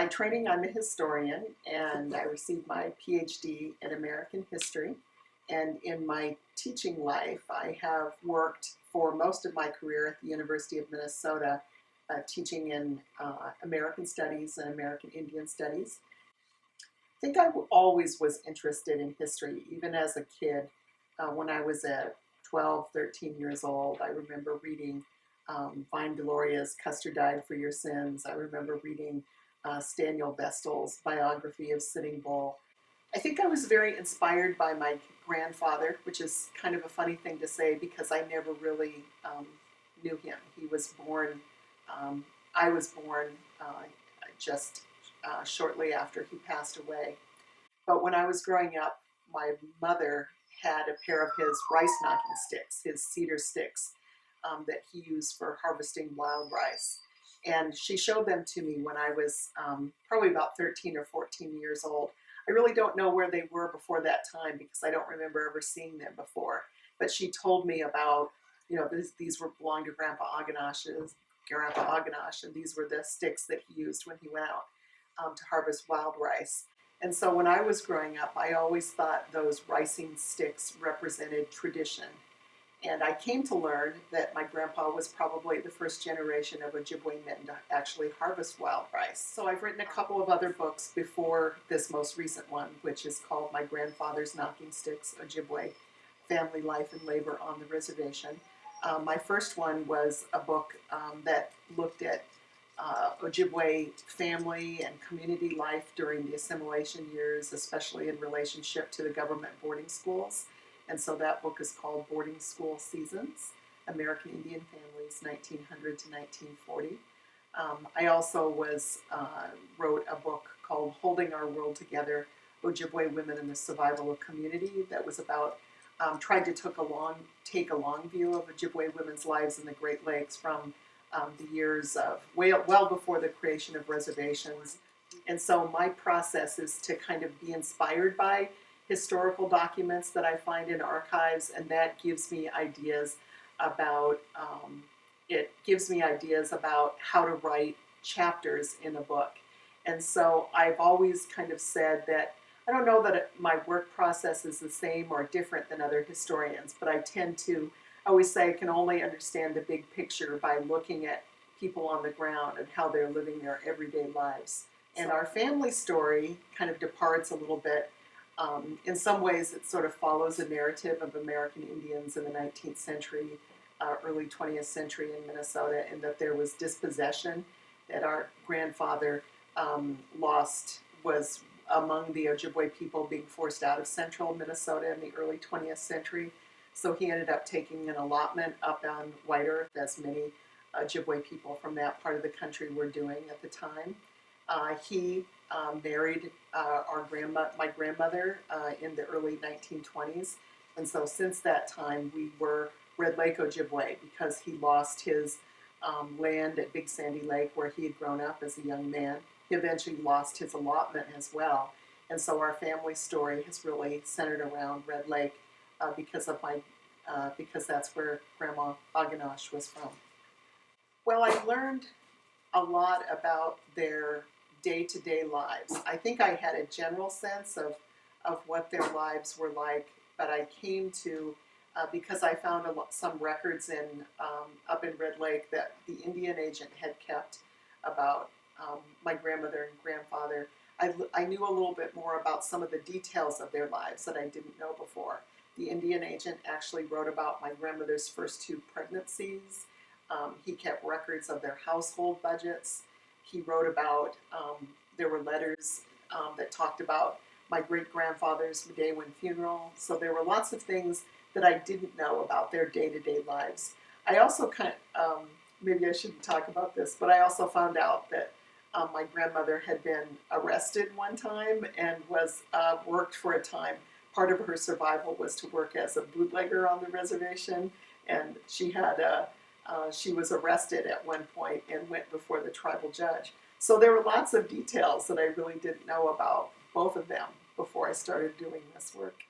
training, I'm a historian, and I received my PhD in American history. And in my teaching life, I have worked for most of my career at the University of Minnesota, teaching in American Studies and American Indian Studies. I think I always was interested in history, even as a kid. When I was at 12, 13 years old, I remember reading Vine Deloria's Custer Died for Your Sins. I remember reading Staniel Vestal's biography of Sitting Bull. I think I was very inspired by my grandfather, which is kind of a funny thing to say because I never really knew him. He was born, I was born just shortly after he passed away. But when I was growing up, my mother had a pair of his rice knocking sticks, his cedar sticks, that he used for harvesting wild rice. And she showed them to me when I was probably about 13 or 14 years old. I really don't know where they were before that time because I don't remember ever seeing them before. But she told me about, these were belonged to Grandpa Aganash, and these were the sticks that he used when he went out to harvest wild rice. And so when I was growing up, I always thought those ricing sticks represented tradition. And I came to learn that my grandpa was probably the first generation of Ojibwe men to actually harvest wild rice. So I've written a couple of other books before this most recent one, which is called My Grandfather's Knocking Sticks, Ojibwe, Family Life and Labor on the Reservation. My first one was a book that looked at Ojibwe family and community life during the assimilation years, especially in relationship to the government boarding schools. And so that book is called Boarding School Seasons, American Indian Families, 1900 to 1940. I also wrote a book called Holding Our World Together, Ojibwe Women and the Survival of Community, that was about, tried to take a long view of Ojibwe women's lives in the Great Lakes from the years of well before the creation of reservations. And so my process is to kind of be inspired by historical documents that I find in archives, and that gives me ideas about how to write chapters in a book. And so I've always kind of said that I don't know that my work process is the same or different than other historians, but I always say I can only understand the big picture by looking at people on the ground and how they're living their everyday lives. And our family story kind of departs a little bit. In some ways, it sort of follows a narrative of American Indians in the 19th century, early 20th century in Minnesota, in that there was dispossession that our grandfather was among the Ojibwe people being forced out of central Minnesota in the early 20th century. So he ended up taking an allotment up on White Earth, as many Ojibwe people from that part of the country were doing at the time. He married my grandmother in the early 1920s. And so since that time, we were Red Lake Ojibwe because he lost his land at Big Sandy Lake where he had grown up as a young man. He eventually lost his allotment as well. And so our family story has really centered around Red Lake because that's where Grandma Aganash was from. Well, I learned a lot about their day-to-day lives. I think I had a general sense of what their lives were like, but I came to, because I found some records up in Red Lake that the Indian agent had kept about my grandmother and grandfather, I knew a little bit more about some of the details of their lives that I didn't know before. The Indian agent actually wrote about my grandmother's first 2 pregnancies. He kept records of their household budgets. He wrote about, there were letters that talked about my great-grandfather's Midewin funeral. So there were lots of things that I didn't know about their day-to-day lives. I also maybe I shouldn't talk about this, but I also found out that my grandmother had been arrested one time and was worked for a time. Part of her survival was to work as a bootlegger on the reservation, and she was arrested at one point and went before the tribal judge. So there were lots of details that I really didn't know about both of them before I started doing this work.